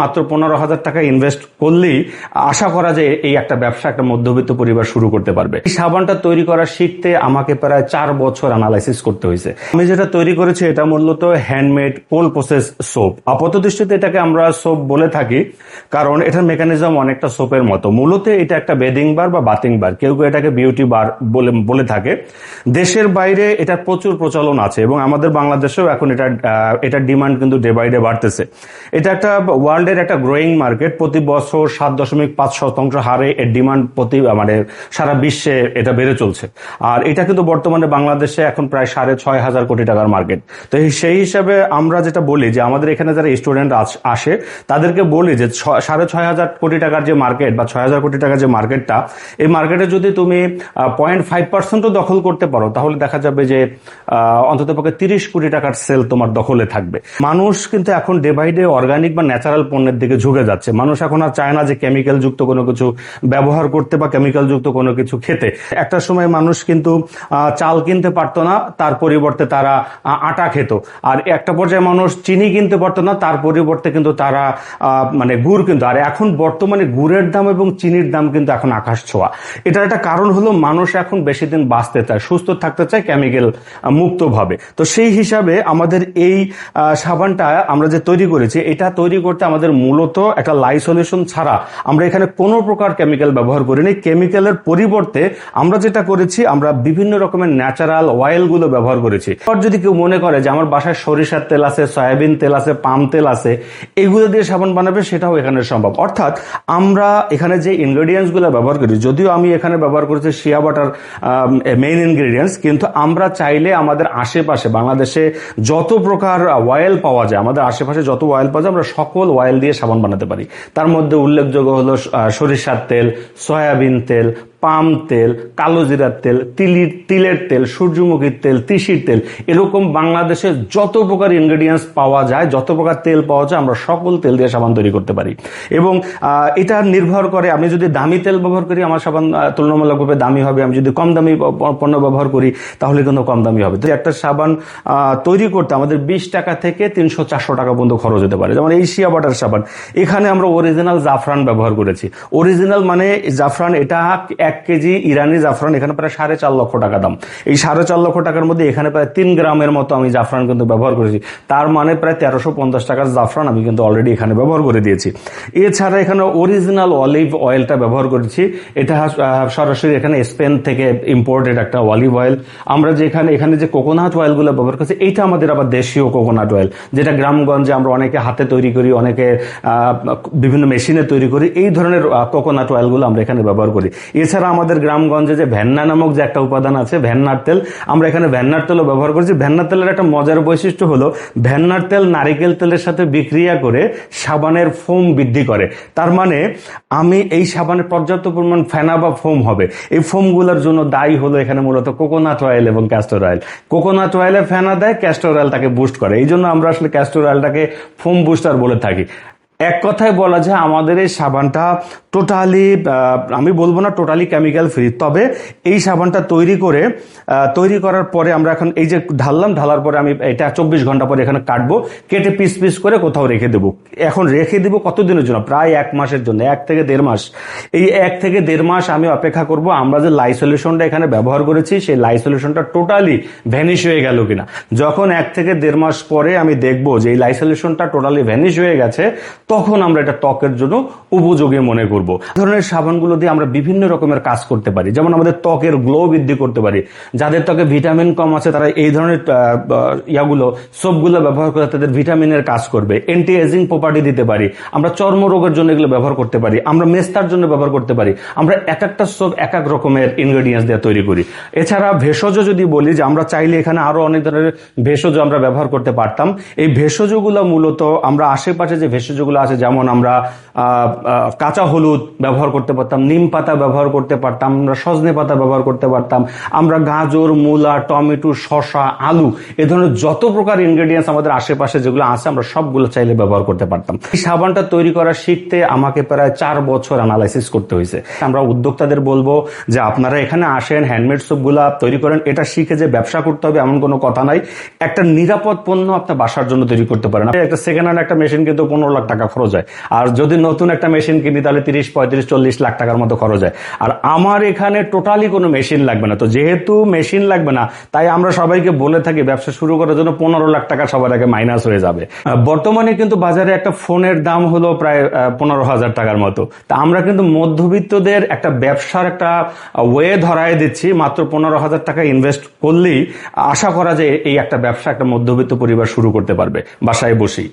মাত্র 15,000 টাকা ইনভেস্ট করলেই আশা করা যায় এই একটা ব্যবসা একটা মধ্যবিত্ত পরিবার শুরু করতে পারবে। এই সাবানটা তৈরি করা শিখতে আমাকে প্রায় 4 বছর অ্যানালাইসিস করতে হয়েছে। আমি যেটা তৈরি করেছি এটা মূলত হ্যান্ডমেড কোল্ড প্রসেস সোপ। আপাত দৃষ্টিতে এটাকে আমরা সোপ বলে থাকি কারণ এটার মেকানিজম অনেকটা সোপের মতো। মূলত এটা একটা বেদিং বার বা বাথিং বার, কেউ কেউ এটাকে বিউটি বার বলে থাকে। দেশের বাইরে এটার প্রচুর প্রচলন আছে এবং আমাদের বাংলাদেশেও এখন এটার ডিমান্ড কিন্তু ডে বাই ডে বাড়তেছে। এটা একটা ওয়ার্ল্ডের একটা গ্রোয়িং মার্কেট। প্রতি বছর 7.5% হারে এর ডিমান্ড সারা বিশ্বে এটা বেড়ে চলছে। আর এটা কিন্তু বর্তমানে বাংলাদেশে এখন প্রায় 6,500 কোটি টাকার মার্কেট। তো সেই হিসাবে আমরা যেটা বলি যে আমাদের এখানে যারা স্টুডেন্ট আসে তাদেরকে বলি যে 6,500 কোটি টাকার যে মার্কেট বা 6,000 কোটি টাকার যে মার্কেটটা, এই মার্কেটে যদি তুমি 0.5% দখল করতে পারো তাহলে দেখা যাবে যে অন্ততপক্ষে 30 কোটি টাকার সেল তোমার দখলে থাকবে। মানুষ কিন্তু এখন ডে বাই ডে অর্গানিক বা ন্যাচারাল পণ্যের দিকে ঝুঁকে যাচ্ছে। মানুষ এখন আর চায় না যে কেমিক্যাল যুক্ত কোনো কিছু ব্যবহার করতে বা কেমিক্যাল যুক্ত কোনো কিছু খেতে। একটা সময় মানুষ কিন্তু চাল কিনতে পারতো না, তার পরিবর্তে তারা আটা খেত। আর একটা পর্যায়ে মানুষ চিনি কিনতে পারতো না, তার পরিবর্তে কিন্তু তারা গুড় কিনতো। আর এখন বর্তমানে গুড়ের দাম এবং চিনির দাম কিন্তু এখন আকাশ ছোঁয়া। এটার একটা কারণ হলো মানুষ এখন বেশি দিন বাঁচতে চায়, সুস্থ থাকতে চায় কেমিক্যাল মুক্ত ভাবে। তো সেই হিসাবে আমাদের এই সাবানটা আমরা যে তৈরি করেছি, এটা তৈরি করতে আমাদের মূলত একটা লাই সলিউশন ছাড়া আমরা এখানে কোনো প্রকার কেমিক্যাল ব্যবহার করিনি। কেমিক্যালের পরিবর্তে আমরা যেটা করেছি, আমরা বিভিন্ন রকমের ন্যাচারাল অয়েল গুলো ব্যবহার করেছি। আর যদি কেউ মনে করে যে আমার বাসায় সরিষার তেল আছে, সয়াবিন তেল আছে, পাম তেল আছে, এগুলো দিয়ে সাবান বানাবে, সেটাও এখানে সম্ভব। অর্থাৎ আমরা এখানে যে ইনগ্রেডিয়েন্টস গুলো ব্যবহার করি, যদিও আমি এখানে ব্যবহার করেছি শিয়া বাটার মেইন ইনগ্রেডিয়েন্টস, কিন্তু আমরা চাইলে আমাদের আশেপাশে বাংলাদেশে যত প্রকার অয়েল পাওয়া যায়, আমাদের আশেপাশে যত অয়েল পাওয়া যায়, আমরা সকল অয়েল দিয়ে সাবান বানাতে পারি। তার মধ্যে উল্লেখযোগ্য হলো সরিষার তেল, সয়াবিন তেল, পাম তেল, কালো জিরার তেল, তিলের তেল, সূর্যমুখীর তেল, তিসির তেল, এরকম বাংলাদেশে যত প্রকার ইনগ্রেডিয়েন্টস পাওয়া যায়, যত প্রকার তেল পাওয়া যায়, আমরা সকল তেল দিয়ে সাবান তৈরি করতে পারি। এবং এটা নির্ভর করে, আমি যদি দামি তেল ব্যবহার করি আমার সাবান তুলনামূলকভাবে দামি হবে, আমি যদি কম দামি পণ্য ব্যবহার করি তাহলে কিন্তু কম দামি হবে। তো একটা সাবান তৈরি করতে আমাদের 20 টাকা থেকে 300-400 টাকা পর্যন্ত খরচ হতে পারে। যেমন এই শিয়া বাটার সাবান, এখানে আমরা অরিজিনাল জাফরান ব্যবহার করেছি। অরিজিনাল মানে জাফরান, এটা 1 কেজি ইরানি জাফরান এখানে প্রায় 4.5 লক্ষ টাকা দাম। এই 4.5 লক্ষ টাকার মধ্যে এখানে প্রায় 3 গ্রামের মতো আমি জাফরান কিন্তু ব্যবহার করেছি। তার মানে প্রায় 1350 টাকার জাফরান আমি কিন্তু অলরেডি এখানে ব্যবহার করে দিয়েছি। এছাড়া এখানে অরিজিনাল অলিভ অয়েলটা ব্যবহার করেছি। এটা সরাসরি এখানে স্পেন থেকে ইম্পোর্টেড একটা অলিভ অয়েল। আমরা যে এখানে যে কোকোনাট অয়েল গুলো ব্যবহার করছি, এইটা আমাদের আবার দেশীয় কোকোনাট অয়েল, যেটা গ্রামগঞ্জে আমরা অনেকে হাতে তৈরি করি, অনেকে বিভিন্ন মেশিনে তৈরি করি। এই ধরনের কোকোনাট অয়েল গুলো আমরা এখানে ব্যবহার করি। এছাড়া আমাদের গ্রামগঞ্জে যে ভেন্না নামক যে একটা উপাদান আছে, ভেন্নার তেল, আমরা এখানে ভেন্নার তেলও ব্যবহার করছি। ভেন্নার তেলের একটা মজার বৈশিষ্ট্য হলো, ভেন্নার তেল নারিকেল তেলের সাথে বিক্রিয়া করে সাবানের ফোম বৃদ্ধি করে। তার মানে আমি এই সাবানের পর্যাপ্ত পরিমাণ ফেনা বা ফোম হবে। এই ফোমগুলোর জন্য দায়ী হলো এখানে মূলত কোকোনাট অয়েল এবং ক্যাস্টর অয়েল। কোকোনাট অয়েলে ফেনা দেয়, ক্যাস্টর অয়েল তাকে বুস্ট করে। এই জন্য আমরা আসলে ক্যাস্টর অয়েলটাকে ফোম বুস্টার বলে থাকি। এক কথায় বলা যায় আমাদের এই সাবানটা টোটালি, আমি বলবো না টোটালি কেমিক্যাল ফ্রি, তবে এই সাবানটা তৈরি করার পরে আমরা এখন এই যে ঢালার পরে আমি এটা 24 ঘন্টা পরে এখানে কাটবো, কেটে পিস পিস করে কোথাও রেখে দেবো। এখন রেখে দিব কতদিনের জন্য? প্রায় 1 মাসের জন্য, 1 থেকে 1.5 মাস। এই 1 থেকে 1.5 মাস আমি অপেক্ষা করব আমরা যে লাই সলিউশনটা এখানে ব্যবহার করেছি, সেই লাই সলিউশনটা টোটালি ভ্যানিশ হয়ে গেল কিনা। যখন 1 থেকে 1.5 মাস পরে আমি দেখবো যে এই লাই সলিউশনটা টোটালি ভ্যানিশ হয়ে গেছে, তখন আমরা এটা ত্বকের জন্য উপযোগী মনে করব। এই ধরনের সাবানগুলো দিয়ে আমরা বিভিন্ন রকমের কাজ করতে পারি। যেমন আমাদের ত্বকের গ্লো বৃদ্ধি করতে পারি। যাদের ত্বকে ভিটামিন কম আছে তারা এই ধরনের সোপগুলো ব্যবহার করে তাদের ভিটামিনের কাজ করবে। অ্যান্টি এজিং প্রপার্টি দিতে পারি। আমরা চর্ম রোগের জন্য এগুলো ব্যবহার করতে পারি। আমরা মেস্তার জন্য ব্যবহার করতে পারি। আমরা এক একটা সোপ এক এক রকমের ইনগ্রেডিয়েন্টস দিয়ে তৈরি করি। এছাড়া ভেষজ যদি বলি, যে আমরা চাইলে এখানে আরো অনেক ধরনের ভেষজ আমরা ব্যবহার করতে পারতাম। এই ভেষজগুলো মূলত আমরা আশেপাশে যে ভেষজগুলো আছে, যেমন আমরা কাঁচা হলুদ হলুদ ব্যবহার করতে পারতাম, নিম পাতা ব্যবহার করতে পারতাম, আমরা সজনে পাতা ব্যবহার করতে পারতাম, আমরা গাজর, মূলা, টমেটো, শসা, আলু এ ধরনের যত প্রকার ইনগ্রেডিয়েন্টস আমাদের আশেপাশে যেগুলো আছে আমরা সবগুলো চাইলে ব্যবহার করতে পারতাম। এই সাবানটা তৈরি করা শিখতে আমাকে প্রায় 4 বছর অ্যানালাইসিস করতে হয়েছে। আমরা উদ্যোক্তাদের বলবো যে আপনারা এখানে আসেন, হ্যান্ডমেড সোপগুলা তৈরি করেন, এটা শিখে যে ব্যবসা করতে হবে এমন কোনো কথা নাই। একটা নিরাপদ পণ্য আপনার বাসার জন্য তৈরি করতে পারেন। একটা সেকেন্ড হ্যান্ড একটা মেশিন কিন্তু 15 লাখ টাকা খরচ হয়, আর যদি নতুন একটা মেশিন কিনি তাহলে 30, 35, 40 লাখ টাকার মতো খরচ হয়। আর আমার এখানে টোটালি কোনো মেশিন লাগবে না। তো যেহেতু মেশিন লাগবে না, তাই আমরা সবাইকে বলে থাকি ব্যবসা শুরু করার জন্য 15 লাখ টাকা সবার আগে মাইনাস হয়ে যাবে। বর্তমানে কিন্তু বাজারে একটা ফোনের দাম হলো প্রায় 15,000 টাকার মতো। তা আমরা কিন্তু মধ্যবিত্তদের একটা ব্যবসার একটা ওয়ে ধরায় দিচ্ছি। মাত্র 15,000 টাকা ইনভেস্ট করলেই আশা করা যায় এই একটা ব্যবসা একটা মধ্যবিত্ত পরিবার শুরু করতে পারবে বাসায় বসেই।